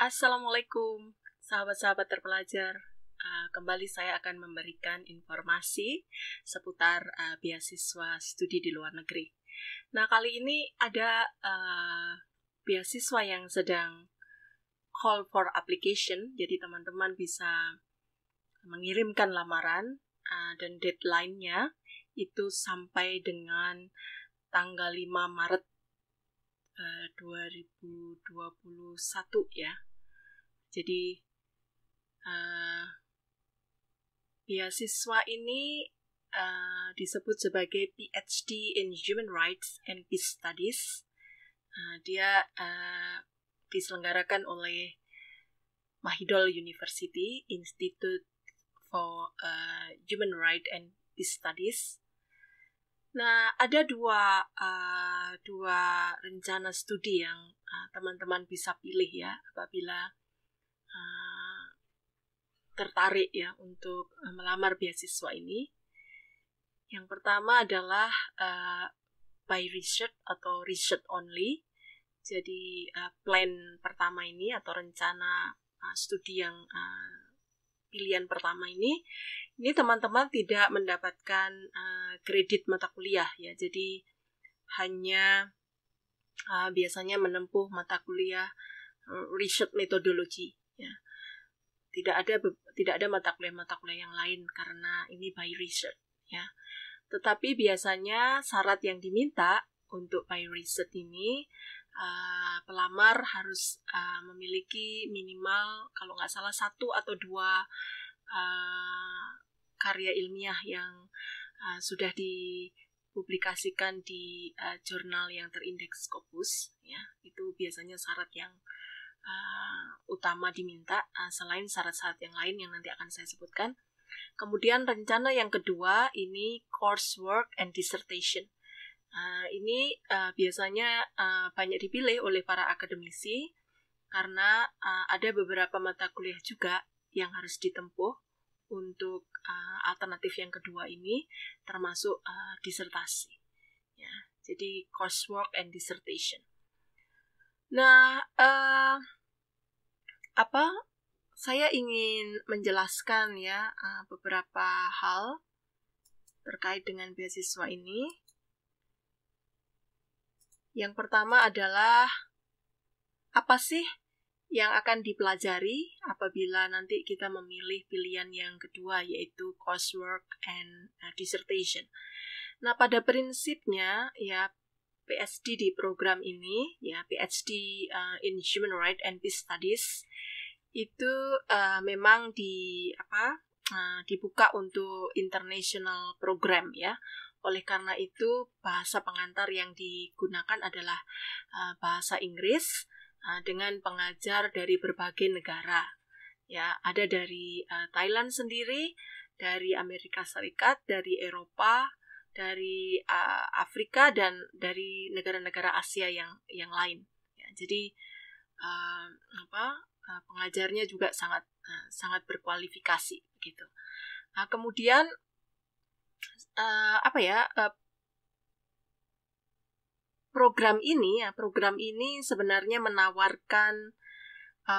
Assalamualaikum, sahabat-sahabat terpelajar. Kembali saya akan memberikan informasi seputar beasiswa studi di luar negeri. Nah, kali ini ada beasiswa yang sedang call for application, jadi teman-teman bisa mengirimkan lamaran dan deadline-nya itu sampai dengan tanggal 5 Maret 2021 ya. Jadi beasiswa ini disebut sebagai PhD in Human Rights and Peace Studies. Dia diselenggarakan oleh Mahidol University Institute for Human Rights and Peace Studies. Nah, ada dua rencana studi yang teman-teman bisa pilih ya apabila tertarik ya untuk melamar beasiswa ini. Yang pertama adalah by research atau research only. Jadi plan pertama ini atau rencana studi yang pilihan pertama ini teman-teman tidak mendapatkan kredit mata kuliah ya. Jadi hanya biasanya menempuh mata kuliah research methodology ya. Tidak ada mata kuliah yang lain karena ini by research ya. Tetapi biasanya syarat yang diminta untuk by research ini pelamar harus memiliki minimal kalau nggak salah 1 atau 2 karya ilmiah yang sudah dipublikasikan di jurnal yang terindeks Scopus ya. Itu biasanya syarat yang utama diminta, selain syarat-syarat yang lain yang nanti akan saya sebutkan. Kemudian rencana yang kedua ini coursework and dissertation. Ini biasanya banyak dipilih oleh para akademisi karena ada beberapa mata kuliah juga yang harus ditempuh untuk alternatif yang kedua ini, termasuk disertasi. Ya, jadi coursework and dissertation. Nah, saya ingin menjelaskan ya beberapa hal terkait dengan beasiswa ini. Yang pertama adalah apa sih yang akan dipelajari apabila nanti kita memilih pilihan yang kedua, yaitu coursework and dissertation. Nah, pada prinsipnya ya PhD di program ini ya PhD in Human Rights and Peace Studies itu memang dibuka untuk international program ya. Oleh karena itu bahasa pengantar yang digunakan adalah bahasa Inggris dengan pengajar dari berbagai negara. Ya, ada dari Thailand sendiri, dari Amerika Serikat, dari Eropa, dari Afrika dan dari negara-negara Asia yang lain. Ya, jadi pengajarnya juga sangat berkualifikasi gitu. Nah, kemudian program ini sebenarnya menawarkan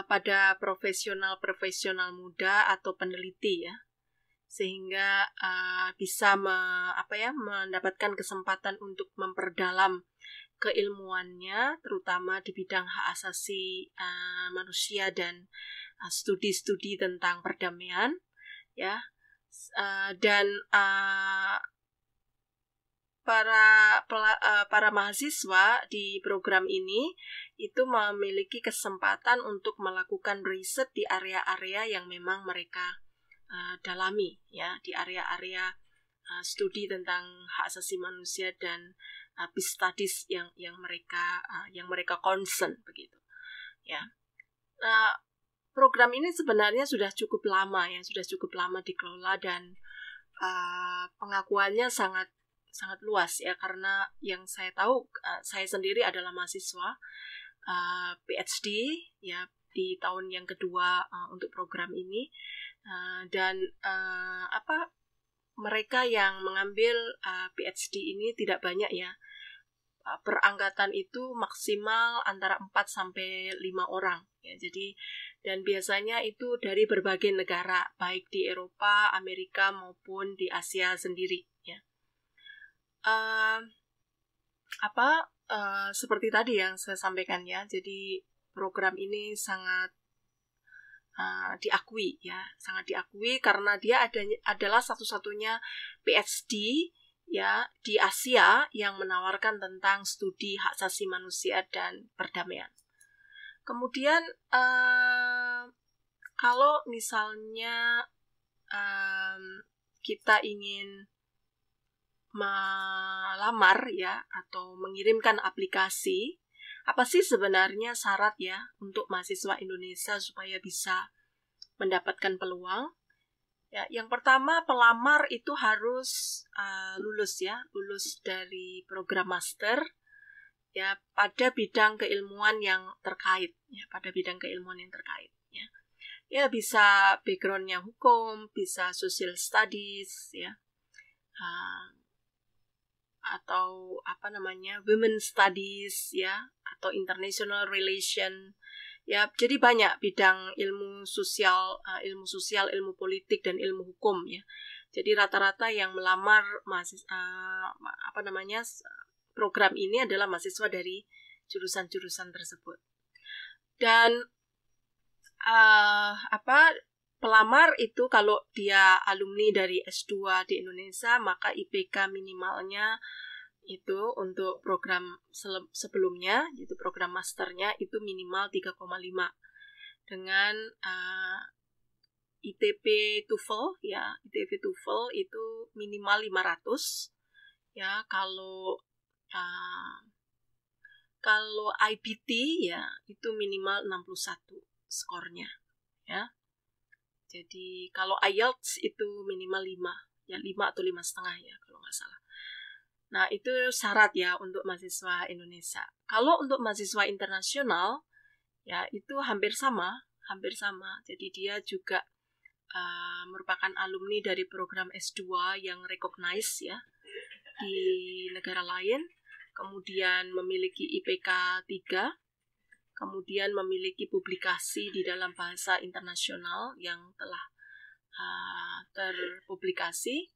pada profesional muda atau peneliti ya, sehingga bisa mendapatkan kesempatan untuk memperdalam keilmuannya, terutama di bidang hak asasi manusia dan studi-studi tentang perdamaian ya. Dan para mahasiswa di program ini itu memiliki kesempatan untuk melakukan riset di area-area yang memang mereka dalami ya, di area-area studi tentang hak asasi manusia dan peace studies yang mereka concern begitu ya. Program ini sebenarnya sudah cukup lama dikelola dan pengakuannya sangat luas ya, karena yang saya tahu, saya sendiri adalah mahasiswa PhD ya di tahun yang kedua untuk program ini, dan mereka yang mengambil PhD ini tidak banyak ya. per angkatan itu maksimal antara 4 sampai 5 orang ya. Jadi dan biasanya itu dari berbagai negara, baik di Eropa, Amerika maupun di Asia sendiri ya. Seperti tadi yang saya sampaikan ya. Jadi program ini sangat diakui ya, sangat diakui karena dia adalah satu-satunya PhD ya di Asia yang menawarkan tentang studi hak asasi manusia dan perdamaian. Kemudian kalau misalnya kita ingin melamar ya atau mengirimkan aplikasi, apa sih sebenarnya syarat ya untuk mahasiswa Indonesia supaya bisa mendapatkan peluang? Ya, yang pertama pelamar itu harus lulus dari program master ya pada bidang keilmuan yang terkait ya. Ya bisa backgroundnya hukum, bisa social studies ya. Atau women studies ya, atau international relation ya. Jadi banyak bidang ilmu sosial, ilmu politik dan ilmu hukum ya. Jadi rata-rata yang melamar program ini adalah mahasiswa dari jurusan-jurusan tersebut. Dan pelamar itu kalau dia alumni dari S2 di Indonesia, maka IPK minimalnya itu untuk program sebelumnya, yaitu program masternya itu minimal 3,5 dengan ITP TOEFL ya. ITP TOEFL itu minimal 500 ya. Kalau IBT ya itu minimal 61 skornya ya. Jadi kalau IELTS itu minimal 5 ya, 5 atau 5,5 ya kalau nggak salah. Nah, itu syarat ya untuk mahasiswa Indonesia. Kalau untuk mahasiswa internasional, ya itu hampir sama. Jadi dia juga merupakan alumni dari program S2 yang recognized ya di negara lain. Kemudian memiliki IPK 3, kemudian memiliki publikasi di dalam bahasa internasional yang telah terpublikasi,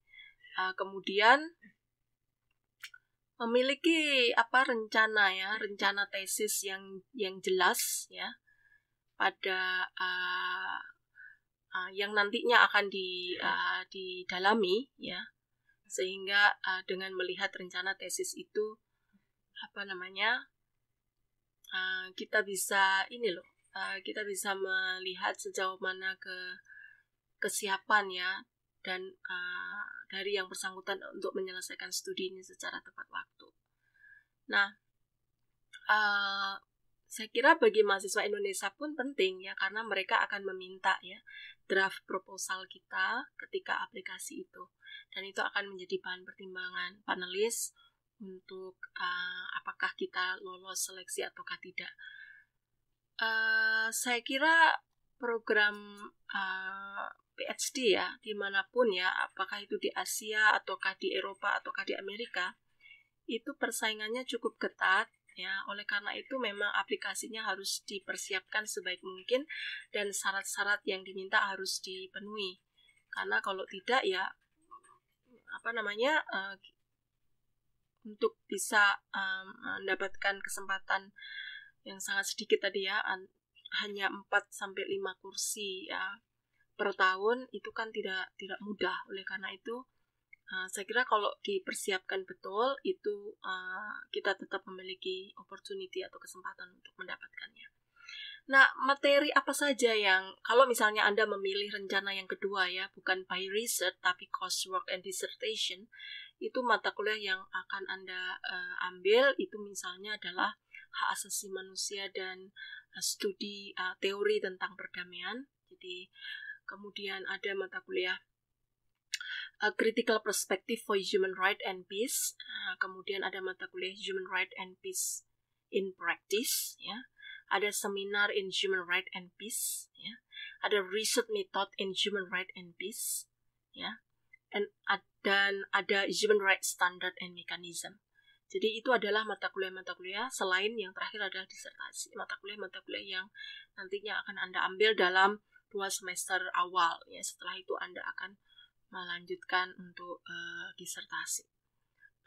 kemudian memiliki rencana tesis yang jelas ya pada yang nantinya akan didalami ya, sehingga dengan melihat rencana tesis itu kita bisa kita bisa melihat sejauh mana kesiapan ya dan dari yang bersangkutan untuk menyelesaikan studi ini secara tepat waktu. Nah, saya kira bagi mahasiswa Indonesia pun penting ya, karena mereka akan meminta ya draft proposal kita ketika aplikasi itu, dan itu akan menjadi bahan pertimbangan panelis untuk apakah kita lolos seleksi ataukah tidak. Saya kira program PhD ya, dimanapun ya, apakah itu di Asia, ataukah di Eropa, ataukah di Amerika, itu persaingannya cukup ketat ya. Oleh karena itu memang aplikasinya harus dipersiapkan sebaik mungkin dan syarat-syarat yang diminta harus dipenuhi. Karena kalau tidak ya, untuk bisa mendapatkan kesempatan yang sangat sedikit tadi ya, hanya 4-5 kursi ya per tahun, itu kan tidak mudah. Oleh karena itu saya kira kalau dipersiapkan betul itu kita tetap memiliki opportunity atau kesempatan untuk mendapatkannya. Nah, materi apa saja yang kalau misalnya Anda memilih rencana yang kedua ya, bukan by research tapi coursework and dissertation, itu mata kuliah yang akan Anda ambil itu misalnya adalah hak asasi manusia dan studi teori tentang perdamaian. Jadi kemudian ada mata kuliah Critical Perspective for Human Rights and Peace. Kemudian ada mata kuliah Human Rights and Peace in Practice. Ya. Ada seminar in Human Rights and Peace. Ya. Ada Research Method in Human Rights and Peace. Ya. Dan ada Human Rights Standard and Mechanism. Jadi itu adalah mata kuliah-mata kuliah selain yang terakhir adalah disertasi. Mata kuliah yang nantinya akan Anda ambil dalam 2 semester awal. Ya, setelah itu Anda akan melanjutkan untuk disertasi,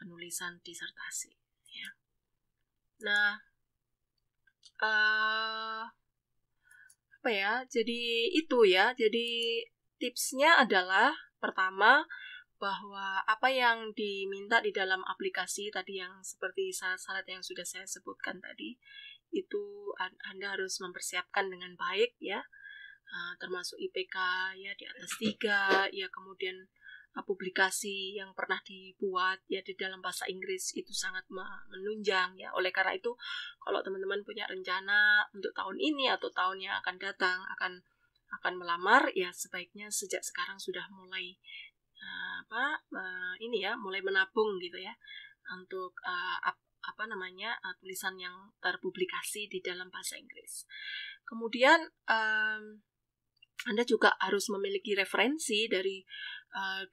penulisan disertasi. Ya. Nah, apa ya? Jadi itu ya. Jadi tipsnya adalah pertama, bahwa apa yang diminta di dalam aplikasi tadi yang seperti syarat-syarat yang sudah saya sebutkan tadi, itu Anda harus mempersiapkan dengan baik ya, termasuk IPK ya di atas 3 ya, kemudian publikasi yang pernah dibuat ya di dalam bahasa Inggris itu sangat menunjang ya. Oleh karena itu, kalau teman-teman punya rencana untuk tahun ini atau tahun yang akan datang akan melamar, ya sebaiknya sejak sekarang sudah mulai mulai menabung gitu ya untuk tulisan yang terpublikasi di dalam bahasa Inggris. Kemudian Anda juga harus memiliki referensi dari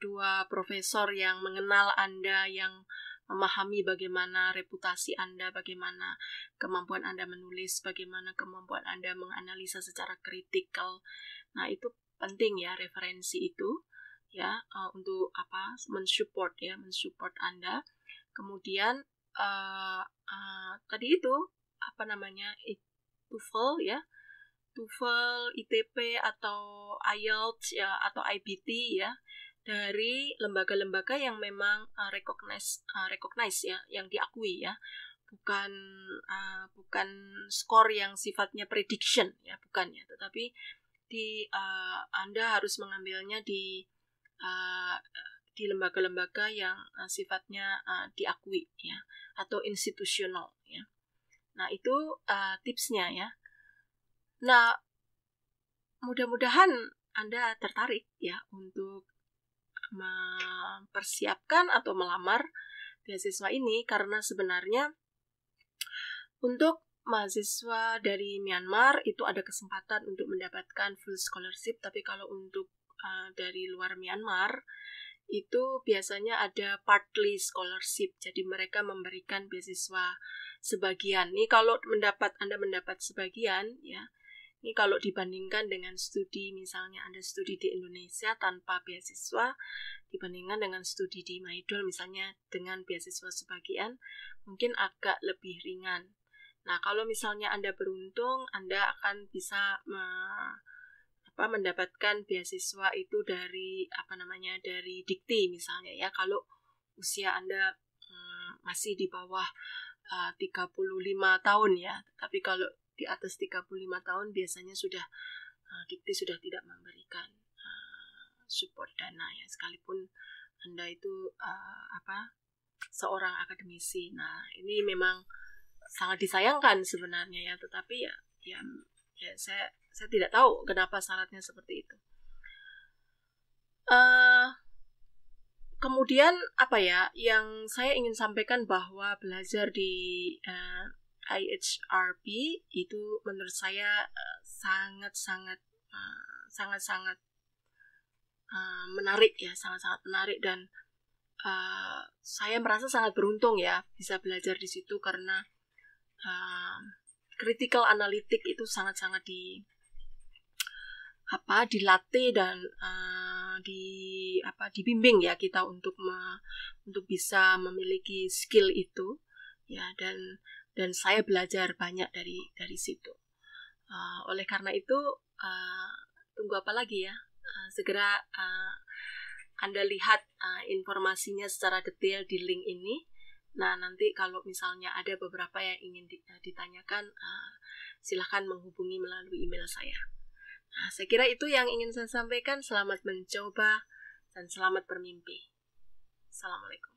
2 profesor yang mengenal Anda, yang memahami bagaimana reputasi Anda, bagaimana kemampuan Anda menulis, bagaimana kemampuan Anda menganalisa secara kritikal. Nah, itu penting ya, referensi itu ya, untuk mensupport Anda. Kemudian tadi itu TOEFL ya, TOEFL, ITP atau IELTS ya, atau IBT ya, dari lembaga-lembaga yang memang recognize ya, yang diakui ya, bukan skor yang sifatnya prediction ya, bukan ya, tetapi Anda harus mengambilnya di lembaga-lembaga yang sifatnya diakui ya, atau institusional ya. Nah, itu tipsnya ya. Nah, mudah-mudahan Anda tertarik ya untuk mempersiapkan atau melamar beasiswa ini, karena sebenarnya untuk mahasiswa dari Myanmar itu ada kesempatan untuk mendapatkan full scholarship, tapi kalau untuk dari luar Myanmar itu biasanya ada partly scholarship, jadi mereka memberikan beasiswa sebagian. Ini kalau Anda mendapat sebagian ya, ini kalau dibandingkan dengan studi, misalnya Anda studi di Indonesia tanpa beasiswa, dibandingkan dengan studi di Maidol misalnya dengan beasiswa sebagian, mungkin agak lebih ringan. Nah, kalau misalnya Anda beruntung, Anda akan bisa mendapatkan beasiswa itu dari dari Dikti misalnya ya, kalau usia Anda masih di bawah 35 tahun ya. Tapi kalau di atas 35 tahun biasanya sudah Dikti sudah tidak memberikan support dana ya, sekalipun Anda itu seorang akademisi. Nah, ini memang sangat disayangkan sebenarnya ya, tetapi ya saya tidak tahu kenapa syaratnya seperti itu. Kemudian yang saya ingin sampaikan, bahwa belajar di IHRP itu menurut saya sangat-sangat menarik ya, sangat-sangat menarik, dan saya merasa sangat beruntung ya bisa belajar di situ, karena critical analytic itu sangat-sangat dilatih dan dibimbing ya kita untuk bisa memiliki skill itu ya, dan saya belajar banyak dari situ. Oleh karena itu, tunggu apa lagi ya, segera Anda lihat informasinya secara detail di link ini. Nah, nanti kalau misalnya ada beberapa yang ingin ditanyakan, silahkan menghubungi melalui email saya. Nah, saya kira itu yang ingin saya sampaikan. Selamat mencoba dan selamat bermimpi. Assalamualaikum.